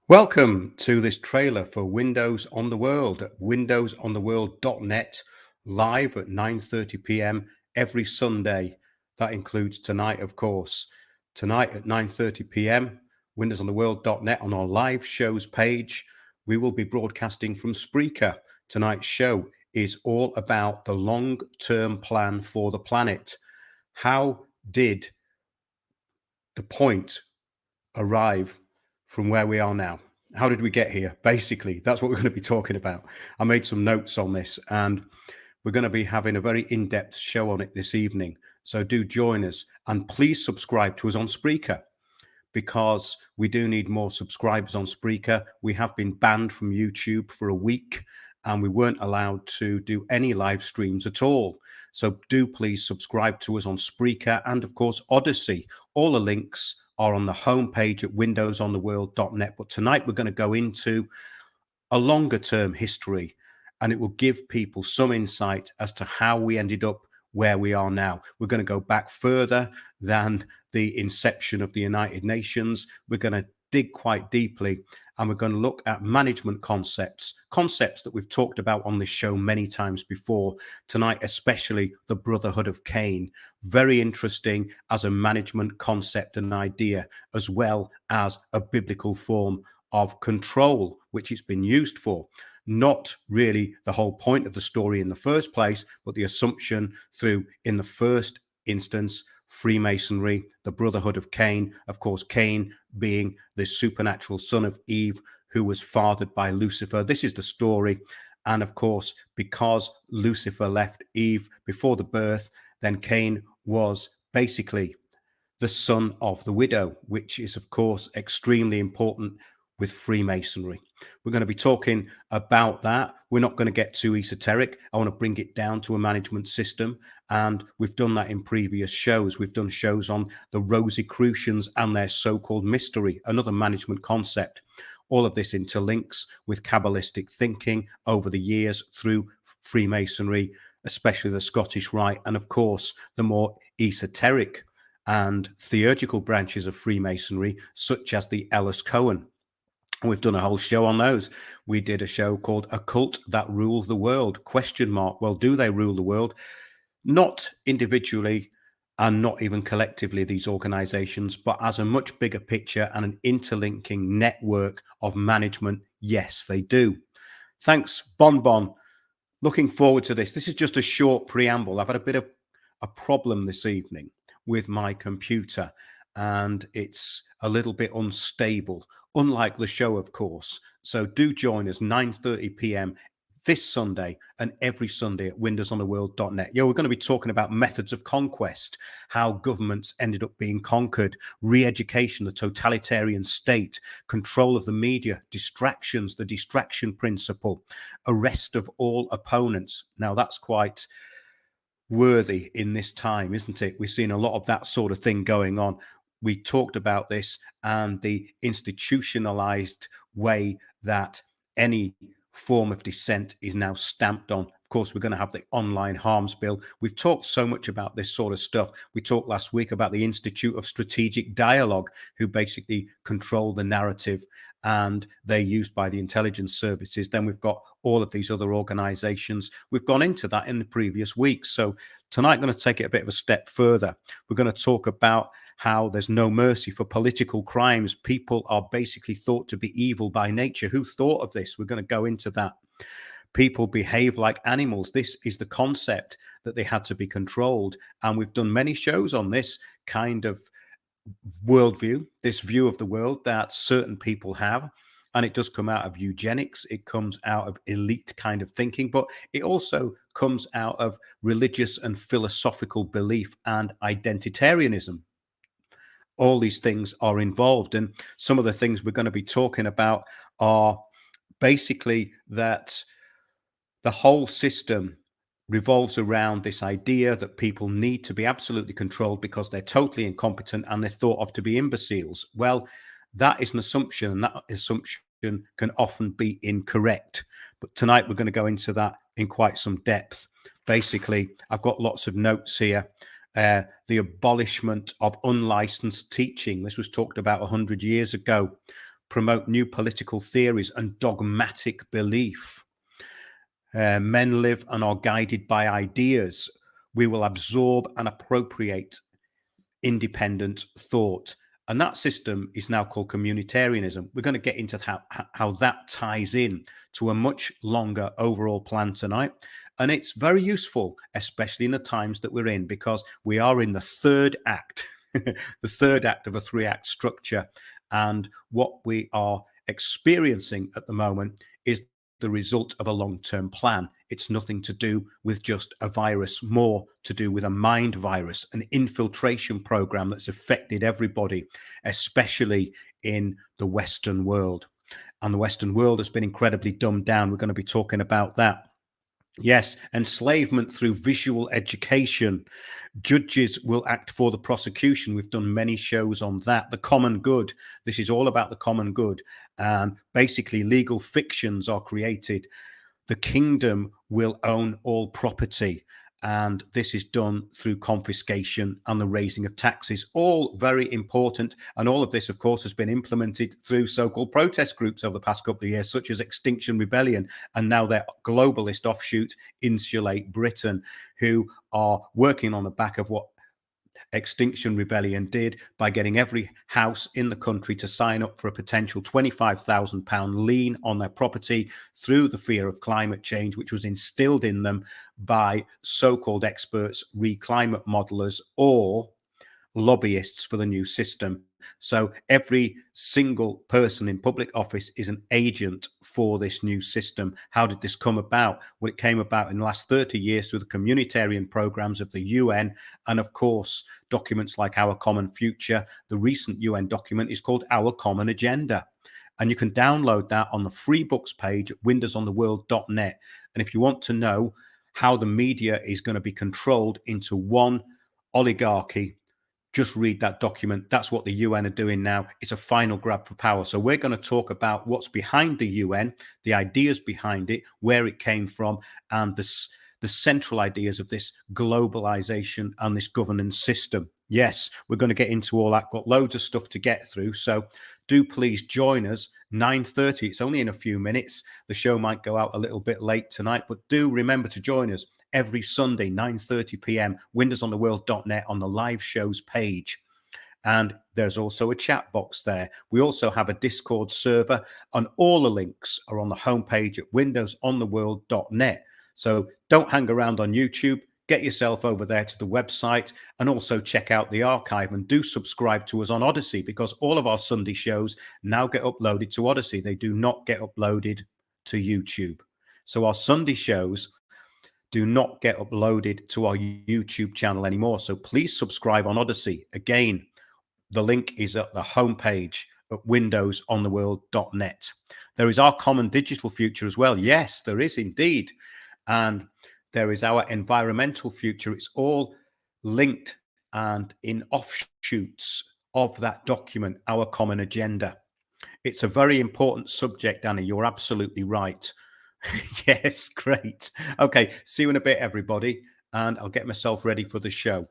Welcome to this trailer for Windows on the World at windowsontheworld.net, live at 9:30 p.m. every Sunday. That includes tonight, of course. Tonight at 9:30 p.m., windowsontheworld.net on our live shows page. We will be broadcasting from Spreaker. Tonight's show is all about the long-term plan for the planet. How did the point arrive from where we are now? How did we get here? Basically, that's what we're going to be talking about. I made some notes on this, and we're going to be having a very in-depth show on it this evening. So do join us, and please subscribe to us on Spreaker, because we do need more subscribers on Spreaker. We have been banned from YouTube for a week, and we weren't allowed to do any live streams at all. So do please subscribe to us on Spreaker and, of course, Odyssey. All the links are on the homepage at windowsontheworld.net. But tonight we're going to go into a longer term history, and it will give people some insight as to how we ended up where we are now. We're going to go back further than the inception of the United Nations. We're going to dig quite deeply, and we're going to look at management concepts that we've talked about on this show many times before. Tonight, especially the Brotherhood of Cain. Very interesting as a management concept and idea, as well as a biblical form of control, which it's been used for. Not really the whole point of the story in the first place, but the assumption through, in the first instance, Freemasonry, the Brotherhood of Cain. Of course, Cain being the supernatural son of Eve, who was fathered by Lucifer. This is the story. And of course, because Lucifer left Eve before the birth, then Cain was basically the son of the widow, which is, of course, extremely important with Freemasonry. We're going to be talking about that. We're not going to get too esoteric. I want to bring it down to a management system. And we've done that in previous shows. We've done shows on the Rosicrucians and their so-called mystery, another management concept. All of this interlinks with Kabbalistic thinking over the years through Freemasonry, especially the Scottish Rite, and of course, the more esoteric and theurgical branches of Freemasonry, such as the Ellis Cohen. We've done a whole show on those. We did a show called A Cult That Ruled the World, ? Well, do they rule the world? Not individually and not even collectively, these organizations, but as a much bigger picture and an interlinking network of management. Yes, they do. Thanks, Bon. Looking forward to this. This is just a short preamble. I've had a bit of a problem this evening with my computer, and it's a little bit unstable, unlike the show, of course. So do join us 9:30 p.m. this Sunday and every Sunday at windowsontheworld.net. We're going to be talking about methods of conquest, how governments ended up being conquered, re-education, the totalitarian state, control of the media, distractions, the distraction principle, arrest of all opponents. Now, that's quite worthy in this time, isn't it? We've seen a lot of that sort of thing going on. We talked about this and the institutionalized way that any form of dissent is now stamped on. Of course, we're going to have the online harms bill. We've talked so much about this sort of stuff. We talked last week about the Institute of Strategic Dialogue, who basically control the narrative, and they're used by the intelligence services. Then we've got all of these other organizations. We've gone into that in the previous weeks. So tonight, I'm going to take it a bit of a step further. We're going to talk about how there's no mercy for political crimes. People are basically thought to be evil by nature. Who thought of this? We're going to go into that. People behave like animals. This is the concept, that they had to be controlled. And we've done many shows on this kind of worldview, this view of the world that certain people have. And it does come out of eugenics. It comes out of elite kind of thinking, but it also comes out of religious and philosophical belief and identitarianism. All these things are involved. And some of the things we're going to be talking about are basically that the whole system revolves around this idea that people need to be absolutely controlled because they're totally incompetent and they're thought of to be imbeciles. Well, that is an assumption, and that assumption can often be incorrect. But tonight we're going to go into that in quite some depth. Basically, I've got lots of notes here. The abolishment of unlicensed teaching. This was talked about 100 years ago. promote new political theories and dogmatic belief. Men live and are guided by ideas. We will absorb and appropriate independent thought. And that system is now called communitarianism. We're going to get into how that ties in to a much longer overall plan tonight. And it's very useful, especially in the times that we're in, because we are in the third act, the third act of a 3-act structure. And what we are experiencing at the moment is the result of a long-term plan. It's nothing to do with just a virus, more to do with a mind virus, an infiltration program that's affected everybody, especially in the Western world. And the Western world has been incredibly dumbed down. We're going to be talking about that. Yes, enslavement through visual education. Judges will act for the prosecution. We've done many shows on that. The common good. This is all about the common good. And basically, legal fictions are created. The kingdom will own all property. And this is done through confiscation and the raising of taxes. All very important. And all of this, of course, has been implemented through so-called protest groups over the past couple of years, such as Extinction Rebellion, and now their globalist offshoot, Insulate Britain, who are working on the back of what Extinction Rebellion did by getting every house in the country to sign up for a potential £25,000 lien on their property through the fear of climate change, which was instilled in them by so-called experts, climate modelers, or lobbyists for the new system. So every single person in public office is an agent for this new system. How did this come about? Well, it came about in the last 30 years through the communitarian programs of the UN, and of course, documents like Our Common Future. The recent UN document is called Our Common Agenda. And you can download that on the free books page at windowsontheworld.net. And if you want to know how the media is going to be controlled into one oligarchy, just read that document. That's what the UN are doing now. It's a final grab for power. So we're going to talk about what's behind the UN, the ideas behind it, where it came from, and the central ideas of this globalization and this governance system. Yes, we're going to get into all that. Got loads of stuff to get through. So do please join us. 9:30. It's only in a few minutes. The show might go out a little bit late tonight, but do remember to join us every Sunday, 9:30 p.m., windowsontheworld.net on the live shows page. And there's also a chat box there. We also have a Discord server, and all the links are on the homepage at windowsontheworld.net. So don't hang around on YouTube. Get yourself over there to the website, and also check out the archive, and do subscribe to us on Odyssey, because all of our Sunday shows now get uploaded to Odyssey. They do not get uploaded to YouTube. So our Sunday shows do not get uploaded to our YouTube channel anymore. So please subscribe on Odyssey. Again, the link is at the homepage at windowsontheworld.net. There is our common digital future as well. Yes, there is indeed. And there is our environmental future. It's all linked and in offshoots of that document, Our Common Agenda. It's a very important subject, Annie. You're absolutely right. Yes, great. Okay, see you in a bit, everybody. And I'll get myself ready for the show.